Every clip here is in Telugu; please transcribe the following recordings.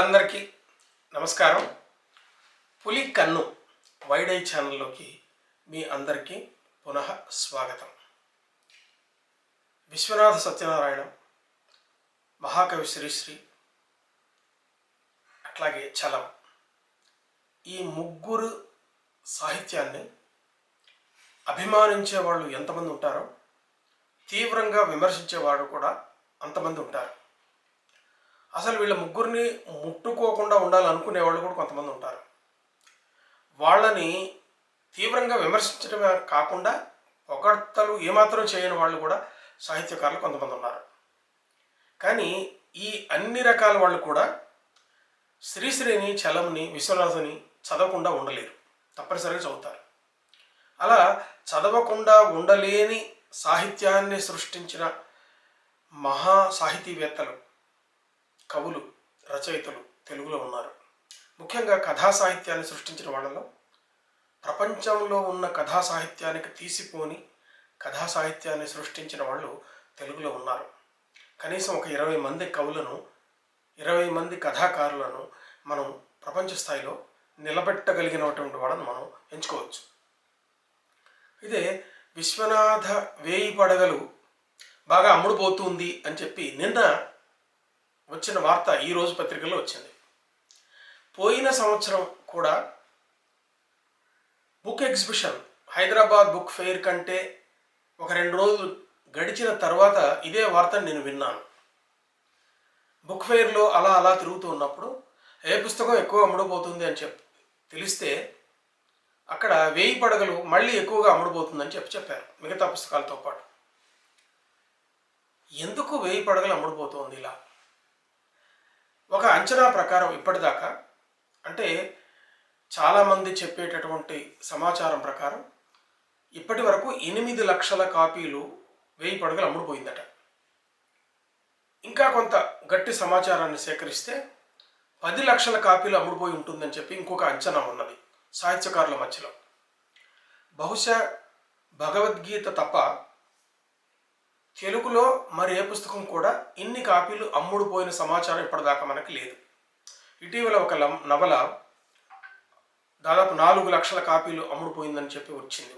మిత్రులందరికీ నమస్కారం. పులి కన్ను వైడ్ ఐ ఛానల్లోకి మీ అందరికీ పునః స్వాగతం. విశ్వనాథ సత్యనారాయణ, మహాకవి శ్రీశ్రీ, అట్లాగే చలం, ఈ ముగ్గురు సాహిత్యాన్ని అభిమానించే వాళ్ళు ఎంతమంది ఉంటారో తీవ్రంగా విమర్శించేవాడు కూడా అంతమంది ఉంటారు. అసలు వీళ్ళ ముగ్గురిని ముట్టుకోకుండా ఉండాలనుకునే వాళ్ళు కూడా కొంతమంది ఉంటారు. వాళ్ళని తీవ్రంగా విమర్శించడమే కాకుండా పొగడ్తలు ఏమాత్రం చేయని వాళ్ళు కూడా సాహిత్యకారులు కొంతమంది ఉన్నారు. కానీ ఈ అన్ని రకాల వాళ్ళు కూడా శ్రీశ్రీని, చలంని, విశ్వనాథుని చదవకుండా ఉండలేరు. తప్పనిసరిగా చదువుతారు. అలా చదవకుండా ఉండలేని సాహిత్యాన్ని సృష్టించిన మహా సాహితీవేత్తలు, కవులు, రచయితలు తెలుగులో ఉన్నారు. ముఖ్యంగా కథా సాహిత్యాన్ని సృష్టించిన వాళ్ళలో ప్రపంచంలో ఉన్న కథా సాహిత్యానికి తీసిపోని కథా సాహిత్యాన్ని సృష్టించిన వాళ్ళు తెలుగులో ఉన్నారు. కనీసం ఒక 20 మంది కవులను, 20 మంది కథాకారులను మనం ప్రపంచ స్థాయిలో నిలబెట్టగలిగినటువంటి వాళ్ళని మనం ఎంచుకోవచ్చు. ఇదే విశ్వనాథ వేయి పడగలు బాగా అమ్ముడుపోతుంది అని చెప్పి నిన్న వచ్చిన వార్త ఈరోజు పత్రికల్లో వచ్చింది. పోయిన సంవత్సరం కూడా book exhibition, Hyderabad book fair కంటే ఒక 2 రోజులు గడిచిన తర్వాత ఇదే వార్తను నేను విన్నాను. బుక్ ఫెయిర్లో అలా తిరుగుతూ ఉన్నప్పుడు ఏ పుస్తకం ఎక్కువ అమ్ముడుపోతుంది అని తెలిస్తే అక్కడ వేయి పడగలు మళ్ళీ ఎక్కువగా అమ్ముడుపోతుందని చెప్పారు మిగతా పుస్తకాలతో పాటు. ఎందుకు వేయి పడగలు అమ్ముడుపోతుంది ఇలా? ఒక అంచనా ప్రకారం ఇప్పటిదాకా, అంటే చాలామంది చెప్పేటటువంటి సమాచారం ప్రకారం ఇప్పటి వరకు 8 లక్షల కాపీలు వేయి పడగలు అమ్ముడుపోయిందట. ఇంకా కొంత గట్టి సమాచారాన్ని సేకరిస్తే 10 లక్షల కాపీలు అమ్ముడుపోయి ఉంటుందని చెప్పి ఇంకొక అంచనా ఉన్నది సాహిత్యకారుల మధ్యలో. బహుశా భగవద్గీత తప్ప తెలుగులో మరి ఏ పుస్తకం కూడా ఇన్ని కాపీలు అమ్ముడుపోయిన సమాచారం ఇప్పటిదాకా మనకి లేదు. ఇటీవల ఒక నవల దాదాపు 4 లక్షల కాపీలు అమ్ముడుపోయిందని చెప్పి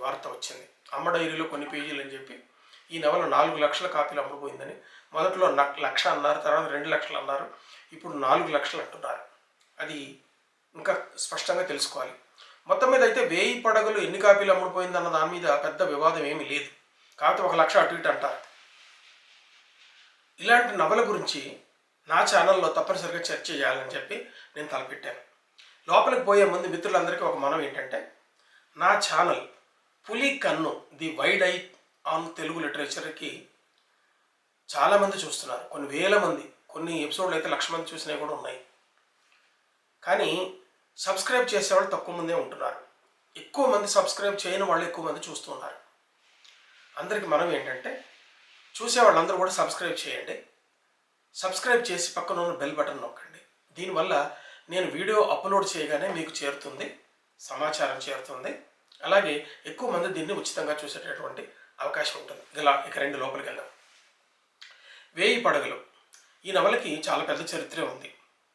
వార్త వచ్చింది. అమ్మ డైరీలో కొన్ని పేజీలు అని చెప్పి ఈ నవల 4 లక్షల కాపీలు అమ్ముడుపోయిందని. మొదట్లో 1,00,000 అన్నారు, తర్వాత 2 లక్షలు అన్నారు, ఇప్పుడు 4 లక్షలు అంటున్నారు. అది ఇంకా స్పష్టంగా తెలుసుకోవాలి. మొత్తం మీద అయితే వేయి పడగలు ఎన్ని కాపీలు అమ్ముడుపోయిందన్న దాని మీద పెద్ద వివాదం ఏమీ లేదు. కాకపోతే 1 లక్ష అటు ఇటు అంటారు. ఇలాంటి నవల గురించి నా ఛానల్లో తప్పనిసరిగా చర్చ చేయాలని చెప్పి నేను తలపెట్టాను. లోపలికి పోయే ముందు మిత్రులందరికీ ఒక మనం ఏంటంటే, నా channel Puli Kannu the wide eye on Telugu లిటరేచర్కి చాలామంది చూస్తున్నారు. కొన్ని వేల మంది, కొన్ని ఎపిసోడ్లు అయితే 1,00,000 మంది చూసినవి కూడా ఉన్నాయి. కానీ సబ్స్క్రైబ్ చేసేవాళ్ళు తక్కువ మందే ఉంటున్నారు. ఎక్కువ మంది సబ్స్క్రైబ్ చేయని వాళ్ళు ఎక్కువ మంది చూస్తున్నారు. అందరికీ మనం ఏంటంటే, చూసేవాళ్ళందరూ కూడా సబ్స్క్రైబ్ చేయండి. సబ్స్క్రైబ్ చేసి పక్కన ఉన్న బెల్ బటన్ నొక్కండి. దీనివల్ల నేను వీడియో అప్లోడ్ చేయగానే మీకు చేరుతుంది, సమాచారం చేరుతుంది. అలాగే ఎక్కువ మంది దీన్ని ఉచితంగా చూసేటటువంటి అవకాశం ఉంటుంది. ఇక రెండు లోపలికి వెళ్దాం. వేయి పడగలు ఈ నవలకి చాలా పెద్ద చరిత్ర ఉంది.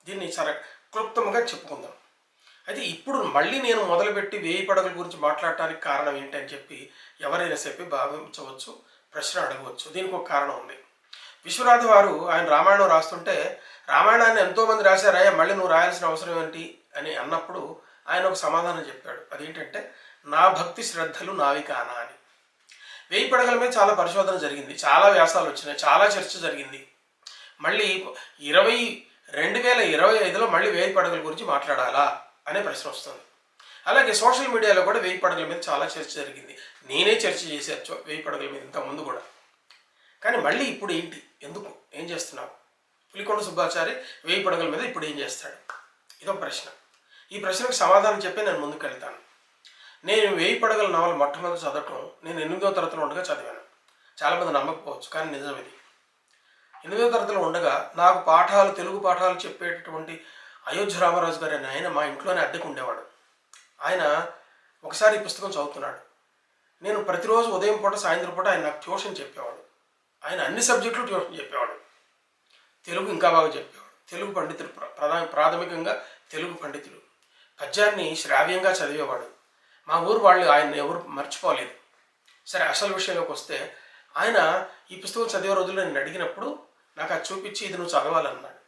దీన్ని చాలా క్లుప్తంగా చెప్పుకుందాం. అయితే ఇప్పుడు మళ్ళీ నేను మొదలుపెట్టి వేయి పడగల గురించి మాట్లాడటానికి కారణం ఏంటని చెప్పి ఎవరైనా చెప్పి భావించవచ్చు, ప్రశ్న అడగవచ్చు. దీనికి ఒక కారణం ఉంది. విశ్వనాథ్ వారు ఆయన రామాయణం రాస్తుంటే, రామాయణాన్ని ఎంతోమంది రాశారయ్యా, మళ్ళీ నువ్వు రాయాల్సిన అవసరం ఏంటి అని అన్నప్పుడు ఆయన ఒక సమాధానం చెప్పాడు. అదేంటంటే, నా భక్తి శ్రద్ధలు నావి కానా అని. వేయి పడగల మీద చాలా పరిశోధన జరిగింది, చాలా వ్యాసాలు వచ్చినాయి, చాలా చర్చ జరిగింది. మళ్ళీ 2025లో మళ్ళీ వేయి పడగల గురించి మాట్లాడాలా అనే ప్రశ్న వస్తుంది. అలాగే సోషల్ మీడియాలో కూడా వేయి పడగల మీద చాలా చర్చ జరిగింది. నేనే చర్చ చేశాను వేయి పడగల మీద ఇంతకుముందు కూడా. కానీ మళ్ళీ ఇప్పుడు ఏంటి, ఎందుకు, ఏం చేస్తున్నావు? పులికొండ సుబ్బాచారి వేయి పడగల మీద ఇప్పుడు ఏం చేస్తాడు? ఇదొక ప్రశ్న. ఈ ప్రశ్నకు సమాధానం చెప్పి నేను ముందుకు వెళ్తాను. నేను వేయి పడగల నవల మొట్టమొదటి చదవటం నేను 8వ తరగతిలో ఉండగా చదివాను. చాలామంది నమ్మకపోవచ్చు, కానీ నిజం ఇది. 8వ తరగతిలో ఉండగా నాకు తెలుగు పాఠాలు చెప్పేటటువంటి అయోధ్య రామరాజు గారు అని ఆయన మా ఇంట్లోనే అద్దెకు ఉండేవాడు. ఆయన ఒకసారి ఈ పుస్తకం చదువుతున్నాడు. నేను ప్రతిరోజు ఉదయం పూట, సాయంత్రం పూట ఆయన నాకు ట్యూషన్ చెప్పేవాడు. ఆయన అన్ని సబ్జెక్టులు ట్యూషన్ చెప్పేవాడు. తెలుగు ఇంకా బాగా చెప్పేవాడు. తెలుగు పండితుడు, ప్రాథమికంగా తెలుగు పండితుడు. పద్యాన్ని శ్రావ్యంగా చదివేవాడు. మా ఊరు వాళ్ళు ఆయన ఎవరు మర్చిపోలేదు. సరే, అసలు విషయంలోకి వస్తే ఆయన ఈ పుస్తకం చదివే రోజుల్లో నేను అడిగినప్పుడు నాకు అది చూపించి ఇది నువ్వు చదవాలన్నాడు.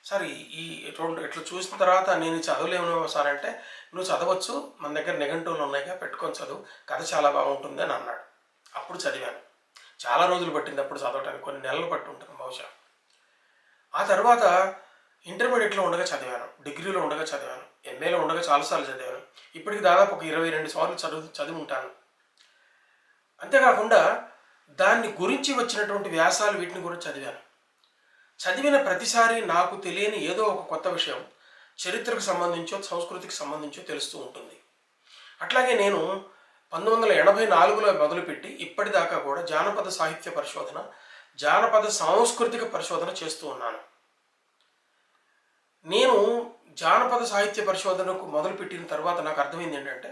సార్ ఈ ఇట్లా చూసిన తర్వాత నేను చదవలేమో సార్ అంటే, నువ్వు చదవచ్చు, మన దగ్గర నిఘంటువులు ఉన్నాయిగా, పెట్టుకొని చదువు, కథ చాలా బాగుంటుంది అని అన్నాడు. అప్పుడు చదివాను. చాలా రోజులు పట్టింది అప్పుడు చదవటానికి, కొన్ని నెలలు పట్టి ఉంటుంది బహుశా. ఆ తర్వాత ఇంటర్మీడియట్లో ఉండగా చదివాను, డిగ్రీలో ఉండగా చదివాను, ఎంఏలో ఉండగా చాలాసార్లు చదివాను. ఇప్పటికి దాదాపు ఒక 22 సార్లు చదివి ఉంటాను. అంతేకాకుండా దాన్ని గురించి వచ్చినటువంటి వ్యాసాలు, వీటిని కూడా చదివాను. చదివిన ప్రతిసారి నాకు తెలియని ఏదో ఒక కొత్త విషయం చరిత్రకు సంబంధించో సంస్కృతికి సంబంధించో తెలుస్తూ ఉంటుంది. అట్లాగే నేను 1984లో మొదలుపెట్టి ఇప్పటిదాకా కూడా జానపద సాహిత్య పరిశోధన, జానపద సాంస్కృతిక పరిశోధన చేస్తూ ఉన్నాను. నేను జానపద సాహిత్య పరిశోధనకు మొదలుపెట్టిన తర్వాత నాకు అర్థమైంది ఏంటంటే,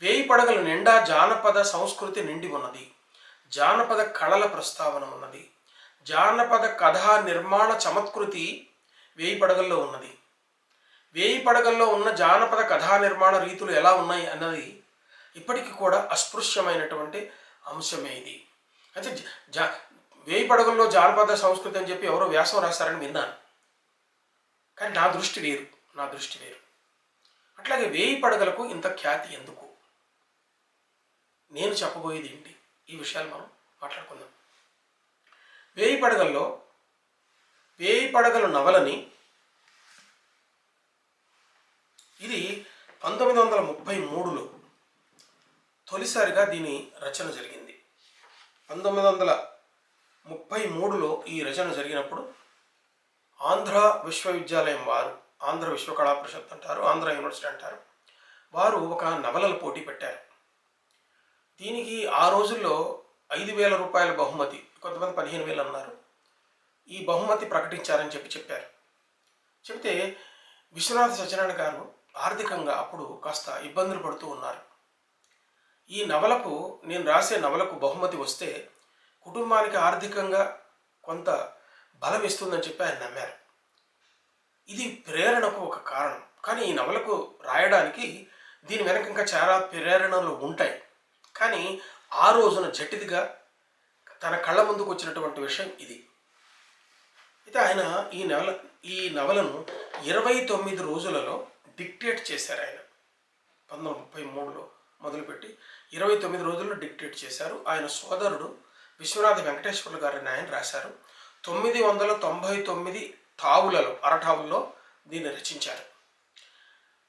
1000 పడగల నిండా జానపద సంస్కృతి నిండి ఉన్నది, జానపద కళల ప్రస్తావన ఉన్నది, జానపద కథా నిర్మాణ చమత్కృతి 1000 పడగల్లో ఉన్నది. 1000 పడగల్లో ఉన్న జానపద కథా నిర్మాణ రీతులు ఎలా ఉన్నాయి అన్నది ఇప్పటికీ కూడా అస్పృశ్యమైనటువంటి అంశమే ఇది. అయితే 1000 పడగల్లో జానపద సంస్కృతి అని చెప్పి ఎవరో వ్యాసం రాస్తారని విన్నాను, కానీ నా దృష్టి వేరు. అట్లాగే 1000 పడగలకు ఇంత ఖ్యాతి ఎందుకు? నేను చెప్పబోయేది ఏంటి? ఈ విషయాలు మనం మాట్లాడుకుందాం. 1000 పడగల్లో 1000 పడగల నవలని ఇది 1933లో తొలిసారిగా దీని రచన జరిగింది. 1933లో ఈ రచన జరిగినప్పుడు ఆంధ్ర విశ్వవిద్యాలయం వారు, ఆంధ్ర విశ్వకళా పరిషత్ అంటారు, ఆంధ్ర యూనివర్సిటీ అంటారు, వారు ఒక నవలల పోటీ పెట్టారు. దీనికి ఆ రోజుల్లో 5,000 రూపాయల బహుమతి, కొంతమంది 15,000 అన్నారు, ఈ బహుమతి ప్రకటించారని చెప్పారు. చెప్తే విశ్వనాథ సత్యనారాయణ గారు ఆర్థికంగా అప్పుడు కాస్త ఇబ్బందులు పడుతూ ఉన్నారు. ఈ నవలకు, నేను రాసే నవలకు బహుమతి వస్తే కుటుంబానికి ఆర్థికంగా కొంత బలం ఇస్తుందని చెప్పి ఆయన నమ్మారు. ఇది ప్రేరణకు ఒక కారణం. కానీ ఈ నవలకు రాయడానికి దీని వెనక ఇంకా చాలా ప్రేరణలు ఉంటాయి. కానీ ఆ రోజున జటిదిగా తన కళ్ళ ముందుకు వచ్చినటువంటి విషయం ఇది. అయితే ఆయన ఈ నవలను 29 రోజులలో డిక్టేట్ చేశారు. ఆయన 1933లో మొదలుపెట్టి 29 రోజుల్లో డిక్టేట్ చేశారు. ఆయన సోదరుడు విశ్వనాథ వెంకటేశ్వర్లు గారిని ఆయన రాశారు. 999 తావులలో, అరటావుల్లో దీన్ని రచించారు.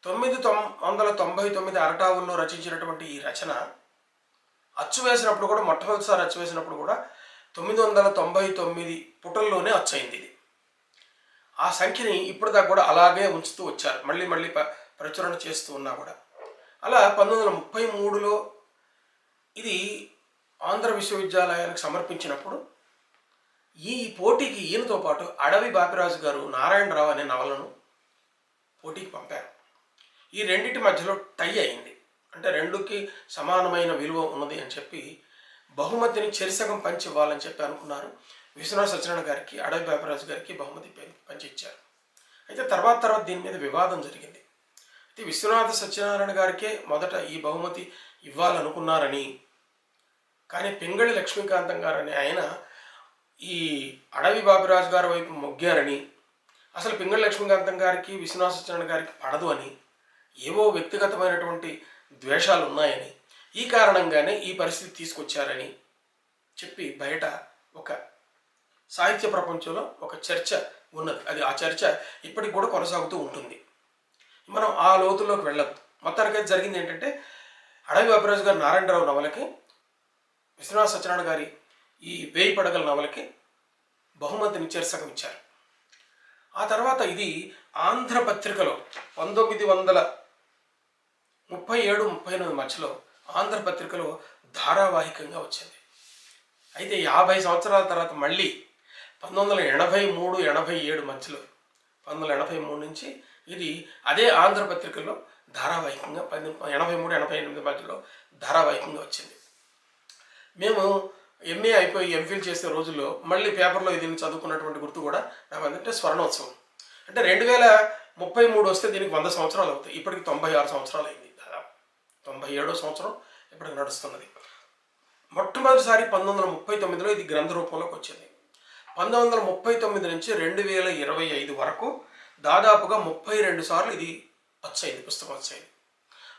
999 అరటావుల్లో రచించినటువంటి ఈ రచన అచ్చు వేసినప్పుడు కూడా, మొట్టమొదటిసారి అచ్చు వేసినప్పుడు కూడా 999 పుటల్లోనే అచ్చయింది ఇది. ఆ సంఖ్యని ఇప్పటిదాకా కూడా అలాగే ఉంచుతూ వచ్చారు, మళ్ళీ ప్రచురణ చేస్తూ ఉన్నా కూడా. అలా 1933లో ఇది ఆంధ్ర విశ్వవిద్యాలయానికి సమర్పించినప్పుడు ఈ పోటీకి ఈయనతో పాటు అడవి బాపిరాజు గారు నారాయణరావు అనే నవలను పోటీకి పంపారు. ఈ రెండింటి మధ్యలో టై అయింది. అంటే రెండుకి సమానమైన విలువ ఉన్నది అని చెప్పి బహుమతిని చెరిసగం పంచి ఇవ్వాలని చెప్పి అనుకున్నారు. విశ్వనాథ సత్యనారాయణ గారికి, అడవి బాపిరాజు గారికి బహుమతి పంచి ఇచ్చారు. అయితే తర్వాత దీని మీద వివాదం జరిగింది. అయితే విశ్వనాథ సత్యనారాయణ గారికే మొదట ఈ బహుమతి ఇవ్వాలనుకున్నారని, కానీ పింగళి లక్ష్మీకాంతం గారని ఆయన ఈ అడవి బాపిరాజు గారి వైపు మొగ్గారని, అసలు పింగళి లక్ష్మీకాంతం గారికి విశ్వనాథ సత్యనారాయణ గారికి పడదు అని, ఏవో వ్యక్తిగతమైనటువంటి ద్వేషాలు ఉన్నాయని, ఈ కారణంగానే ఈ పరిస్థితి తీసుకొచ్చారని చెప్పి బయట ఒక సాహిత్య ప్రపంచంలో ఒక చర్చ ఉన్నది. ఆ చర్చ ఇప్పటికి కూడా కొనసాగుతూ ఉంటుంది. మనం ఆ లోతుల్లోకి వెళ్ళొద్దు. మొత్తానికైతే జరిగింది ఏంటంటే, అడవి బాపిరాజు గారి నారాయణరావు నవలకి, విశ్వనాథ సత్యనారాయణ గారి ఈ 1000 పడగల నవలకి బహుమతిని చెరిసగం ఇచ్చారు. ఆ తర్వాత ఇది ఆంధ్రపత్రికలో 1937-38 మధ్యలో ఆంధ్రపత్రికలో ధారావాహికంగా వచ్చింది. అయితే 50 సంవత్సరాల తర్వాత మళ్ళీ 1983-87 మధ్యలో, 1983 నుంచి ఇది అదే ఆంధ్రపత్రికలో ధారావాహికంగా 83-88 మధ్యలో ధారావాహికంగా వచ్చింది. మేము ఎంఏ అయిపోయి ఎంఫిల్ చేసే రోజుల్లో మళ్ళీ పేపర్లో దీన్ని చదువుకున్నటువంటి గుర్తు కూడా నాకు అంటే స్వర్ణోత్సవం. అంటే 2033 వస్తే దీనికి 100 సంవత్సరాలు అవుతాయి. ఇప్పటికి 96 సంవత్సరాలు అయింది. దాదాపు 97వ సంవత్సరం ఇప్పటికి నడుస్తున్నది. మొట్టమొదటిసారి 1939లో ఇది గ్రంథ రూపంలోకి వచ్చింది. 1939 నుంచి 2025 వరకు దాదాపుగా 32 సార్లు ఇది అచ్చయింది, పుస్తకం అచ్చయింది.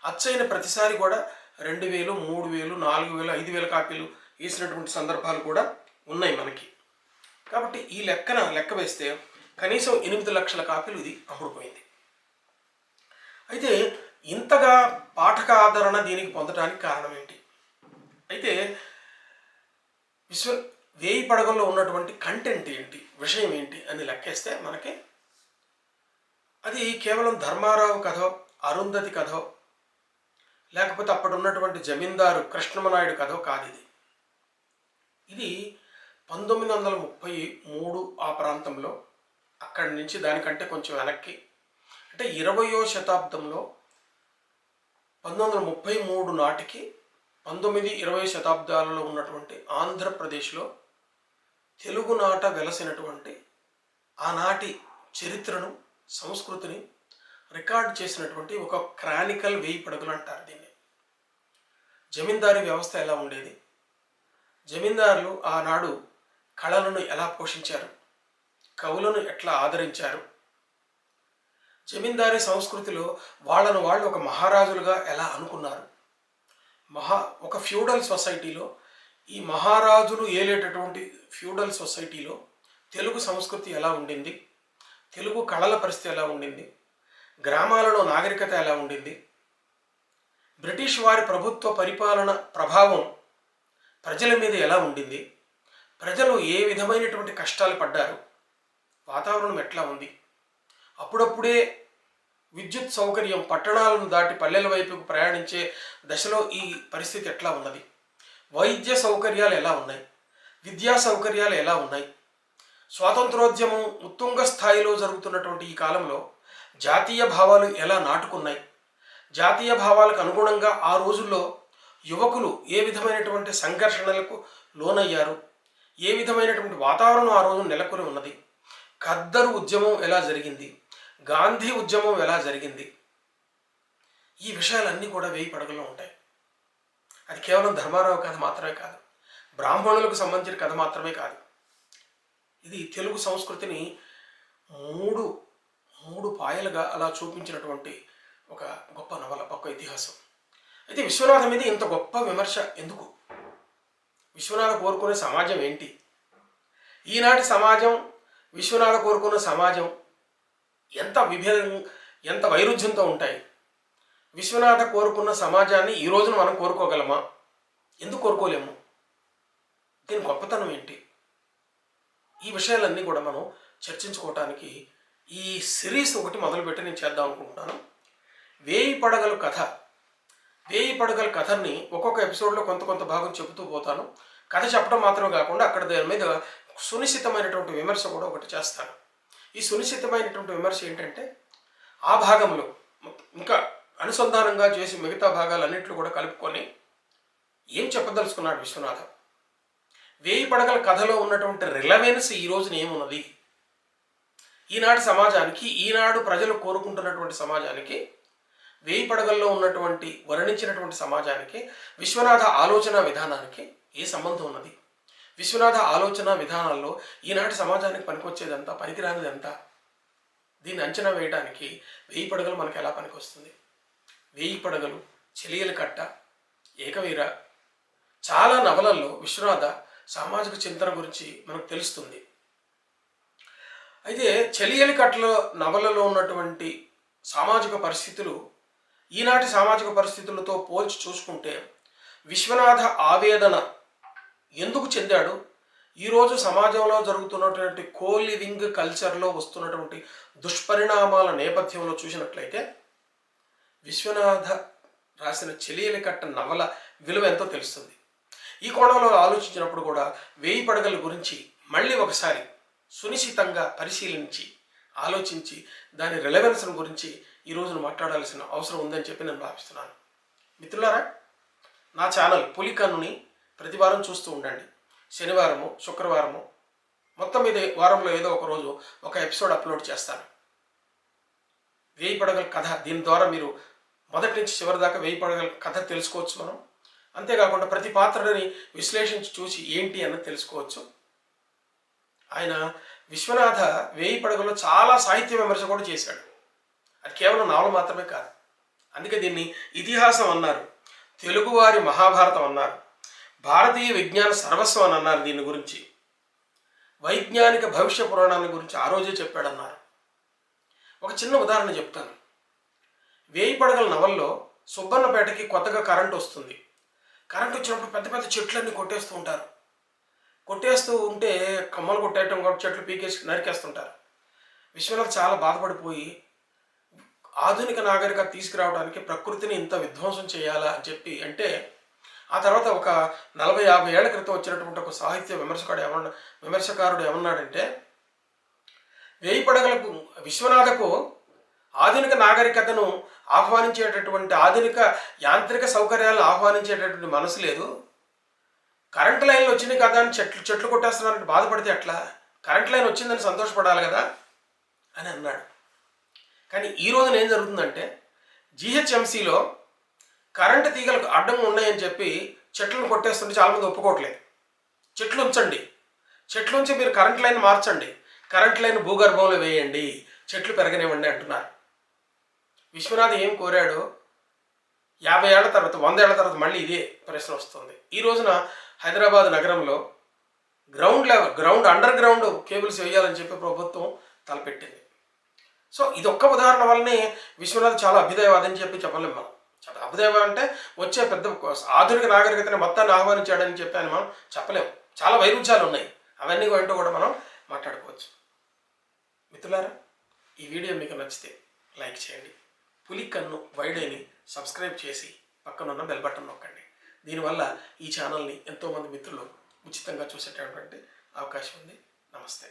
అచ్చయిన ప్రతిసారి కూడా 2000, 3000, 4000, 5000 కాపీలు వేసినటువంటి సందర్భాలు కూడా ఉన్నాయి మనకి. కాబట్టి ఈ లెక్క వేస్తే కనీసం 8 లక్షల కాపీలు ఇది అమ్ముడుపోయింది. అయితే ఇంతగా పాఠక ఆదరణ దీనికి పొందడానికి కారణం ఏంటి? అయితే వేయి పడగల్లో ఉన్నటువంటి కంటెంట్ ఏంటి, విషయం ఏంటి అని లెక్కేస్తే మనకి అది కేవలం ధర్మారావు కథో, అరుంధతి కథో, లేకపోతే అప్పుడు ఉన్నటువంటి జమీందారు కృష్ణమనాయుడు కథో కాదు. ఇది 1933 ఆ ప్రాంతంలో, అక్కడి నుంచి దానికంటే కొంచెం వెనక్కి, అంటే 20వ శతాబ్దంలో 1933 నాటికి 19, 20 శతాబ్దాలలో ఉన్నటువంటి ఆంధ్రప్రదేశ్లో తెలుగునాట వెలసినటువంటి ఆనాటి చరిత్రను, సంస్కృతిని రికార్డ్ చేసినటువంటి ఒక క్రానికల్ వేయి పడగలు అంటారు దీన్ని. జమీందారీ వ్యవస్థ ఎలా ఉండేది, జమీందారులు ఆనాడు కళలను ఎలా పోషించారు, కవులను ఎట్లా ఆదరించారు, జమీందారీ సంస్కృతిలో వాళ్ళను వాళ్ళు ఒక మహారాజులుగా ఎలా అనుకున్నారు, ఒక ఫ్యూడల్ సొసైటీలో, ఈ మహారాజులు ఏలేటటువంటి ఫ్యూడల్ సొసైటీలో తెలుగు సంస్కృతి ఎలా ఉండింది, తెలుగు కళల పరిస్థితి ఎలా ఉండింది, గ్రామాలలో నాగరికత ఎలా ఉండింది, బ్రిటిష్ వారి ప్రభుత్వ పరిపాలన ప్రభావం ప్రజల మీద ఎలా ఉండింది, ప్రజలు ఏ విధమైనటువంటి కష్టాలు పడ్డారు, వాతావరణం ఎట్లా ఉంది, అప్పుడప్పుడే విద్యుత్ సౌకర్యం పట్టణాలను దాటి పల్లెల వైపుకు ప్రయాణించే దశలో ఈ పరిస్థితి ఎట్లా ఉన్నది, వైద్య సౌకర్యాలు ఎలా ఉన్నాయి, విద్యా సౌకర్యాలు ఎలా ఉన్నాయి, స్వాతంత్రోద్యమం ఉత్తుంగ స్థాయిలో జరుగుతున్నటువంటి ఈ కాలంలో జాతీయ భావాలు ఎలా నాటుకున్నాయి, జాతీయ భావాలకు అనుగుణంగా ఆ రోజుల్లో యువకులు ఏ విధమైనటువంటి సంఘర్షణలకు లోనయ్యారు, ఏ విధమైనటువంటి వాతావరణం ఆ రోజు నెలకొని ఉన్నది, ఖద్దరు ఉద్యమం ఎలా జరిగింది, గాంధీ ఉద్యమం ఎలా జరిగింది, ఈ విషయాలన్నీ కూడా వేయి పడగల్లో ఉంటాయి. అది కేవలం ధర్మారావు కథ మాత్రమే కాదు, బ్రాహ్మణులకు సంబంధించిన కథ మాత్రమే కాదు. ఇది తెలుగు సంస్కృతిని మూడు పాయలుగా అలా చూపించినటువంటి ఒక గొప్ప నవల, గొప్ప ఇతిహాసం. అయితే విశ్వనాథ మీద ఇంత గొప్ప విమర్శ ఎందుకు? విశ్వనాథ కోరుకునే సమాజం ఏంటి? ఈనాటి సమాజం, విశ్వనాథ కోరుకున్న సమాజం ఎంత వైరుధ్యంతో ఉంటాయి. విశ్వనాథ కోరుకున్న సమాజాన్ని ఈ రోజున మనం కోరుకోగలమా? ఎందుకు కోరుకోలేము? దీని గొప్పతనం ఏంటి? ఈ విషయాలన్నీ కూడా మనం చర్చించుకోవటానికి ఈ సిరీస్ ఒకటి మొదలుపెట్టి నేను చేద్దాం అనుకుంటున్నాను. వేయి పడగల కథ. వేయి పడగల కథని ఒక్కొక్క ఎపిసోడ్లో కొంత భాగం చెబుతూ పోతాను. కథ చెప్పడం మాత్రమే కాకుండా అక్కడ దాని మీద సునిశ్చితమైనటువంటి విమర్శ కూడా ఒకటి చేస్తాను. ఈ సునిశ్చితమైనటువంటి విమర్శ ఏంటంటే, ఆ భాగంలో ఇంకా అనుసంధానంగా చేసి మిగతా భాగాలన్నింటిలో కూడా కలుపుకొని ఏం చెప్పదలుచుకున్నాడు విశ్వనాథ, వేయి పడగల కథలో ఉన్నటువంటి రిలవెన్స్ ఈ రోజున ఏమున్నది, ఈనాటి సమాజానికి, ఈనాడు ప్రజలు కోరుకుంటున్నటువంటి సమాజానికి, వేయి పడగల్లో ఉన్నటువంటి వర్ణించినటువంటి సమాజానికి, విశ్వనాథ ఆలోచన విధానానికి ఏ సంబంధం ఉన్నది, విశ్వనాథ ఆలోచన విధానాల్లో ఈనాటి సమాజానికి పనికొచ్చేదంతా, పనికిరానిదంతా, దీన్ని అంచనా వేయడానికి వేయి పడగలు మనకు ఎలా పనికొస్తుంది? వేయి పడగలు, చెలియల కట్ట, ఏకవీర, చాలా నవలల్లో విశ్వనాథ సామాజిక చింతన గురించి మనకు తెలుస్తుంది. అయితే చెలియలి కట్టల నవలలో ఉన్నటువంటి సామాజిక పరిస్థితులు ఈనాటి సామాజిక పరిస్థితులతో పోల్చి చూసుకుంటే విశ్వనాథ ఆవేదన ఎందుకు చెందాడు, ఈరోజు సమాజంలో జరుగుతున్నటువంటి కోలివింగ్ కల్చర్లో వస్తున్నటువంటి దుష్పరిణామాల నేపథ్యంలో చూసినట్లయితే విశ్వనాథ రాసిన చెలియలి కట్ట నవల విలువ ఎంతో తెలుస్తుంది. ఈ కోణంలో ఆలోచించినప్పుడు కూడా వేయి పడగల గురించి మళ్ళీ ఒకసారి సునిశ్చితంగా పరిశీలించి ఆలోచించి దాని రిలవెన్స్ను గురించి ఈ రోజున మాట్లాడాల్సిన అవసరం ఉందని చెప్పి నేను భావిస్తున్నాను. మిత్రులారా, నా ఛానల్ పులికన్నుని ప్రతి వారం చూస్తూ ఉండండి. శనివారము, శుక్రవారము, మొత్తం మీద వారంలో ఏదో ఒక రోజు ఒక ఎపిసోడ్ అప్లోడ్ చేస్తాను. వేయి పడగల కథ, దీని ద్వారా మీరు మొదటి నుంచి చివరి దాకా వేయి పడగల కథ తెలుసుకోవచ్చు మనం. అంతేకాకుండా ప్రతి పాత్రని విశ్లేషించి చూసి ఏంటి అన్నది తెలుసుకోవచ్చు. ఆయన విశ్వనాథ వేయి పడగలో చాలా సాహిత్య విమర్శ కూడా చేశాడు. అది కేవలం నవల మాత్రమే కాదు. అందుకే దీన్ని ఇతిహాసం అన్నారు, తెలుగువారి మహాభారతం అన్నారు, భారతీయ విజ్ఞాన సర్వస్వం అని అన్నారు. దీని గురించి వైజ్ఞానిక భవిష్య పురాణాన్ని గురించి ఆ రోజే చెప్పాడన్నారు. ఒక చిన్న ఉదాహరణ చెప్తాను. వేయి పడగల నవల్లో సుబ్బన్నపేటకి కొత్తగా కరెంట్ వస్తుంది. కరెంట్ వచ్చినప్పుడు పెద్ద పెద్ద చెట్లన్నీ కొట్టేస్తూ ఉంటారు. కొట్టేస్తూ ఉంటే కమ్మలు కొట్టేయటం కూడా చెట్లు పీకేసి నరికేస్తుంటారు. విశ్వనాథ్ చాలా బాధపడిపోయి ఆధునిక నాగరికత తీసుకురావడానికి ప్రకృతిని ఇంత విధ్వంసం చేయాలా అని చెప్పి అంటే, ఆ తర్వాత ఒక 40-50 ఏళ్ల క్రితం వచ్చినటువంటి ఒక సాహిత్య విమర్శకారుడు ఏమన్నాడంటే, వేయి పడగలకు విశ్వనాథకు ఆధునిక నాగరికతను ఆహ్వానించేటటువంటి ఆధునిక యాంత్రిక సౌకర్యాలను ఆహ్వానించేటటువంటి మనసు లేదు. కరెంట్ లైన్లు వచ్చినాయి కదా అని చెట్లు కొట్టేస్తున్నారంటే బాధపడితే ఎట్లా? కరెంట్ లైన్ వచ్చిందని సంతోషపడాలి కదా అని అన్నాడు. కానీ ఈ రోజున ఏం జరుగుతుందంటే, జీహెచ్ఎంసీలో కరెంటు తీగలకు అడ్డం ఉన్నాయని చెప్పి చెట్లను కొట్టేస్తుంటే చాలామంది ఒప్పుకోవట్లేదు. చెట్లు ఉంచండి, చెట్లు ఉంచి మీరు కరెంట్ లైన్ మార్చండి, కరెంట్ లైన్ భూగర్భంలో వేయండి, చెట్లు పెరగనివ్వండి అంటున్నారు. విశ్వనాథ్ ఏం కోరాడో 50 ఏళ్ల తర్వాత 100 ఏళ్ల తర్వాత మళ్ళీ ఇదే ప్రశ్న వస్తుంది. ఈ రోజున హైదరాబాద్ నగరంలో గ్రౌండ్ అండర్ గ్రౌండ్ కేబుల్స్ వేయాలని చెప్పి ప్రభుత్వం తలపెట్టింది. సో ఇదొక్క ఉదాహరణ వల్లనే విశ్వనాథ్ చాలా అభ్యుదయవాది అని చెప్పి చెప్పలేము మనం. చాలా అభ్యుదయం అంటే వచ్చే పెద్ద ఆధునిక నాగరికతని మొత్తాన్ని ఆహ్వానించాడని చెప్పి అని మనం చెప్పలేము. చాలా వైరుధ్యాలు ఉన్నాయి. అవన్నీ ఏంటో కూడా మనం మాట్లాడుకోవచ్చు. మిత్రులారా, ఈ వీడియో మీకు నచ్చితే లైక్ చేయండి. పులి కన్ను వైడేని సబ్స్క్రైబ్ చేసి పక్కనున్న బెల్ బటన్ నొక్కండి. దీనివల్ల ఈ ఛానల్ని ఎంతోమంది మిత్రులు ఉచితంగా చూసేటటువంటి అవకాశం ఉంది. నమస్తే.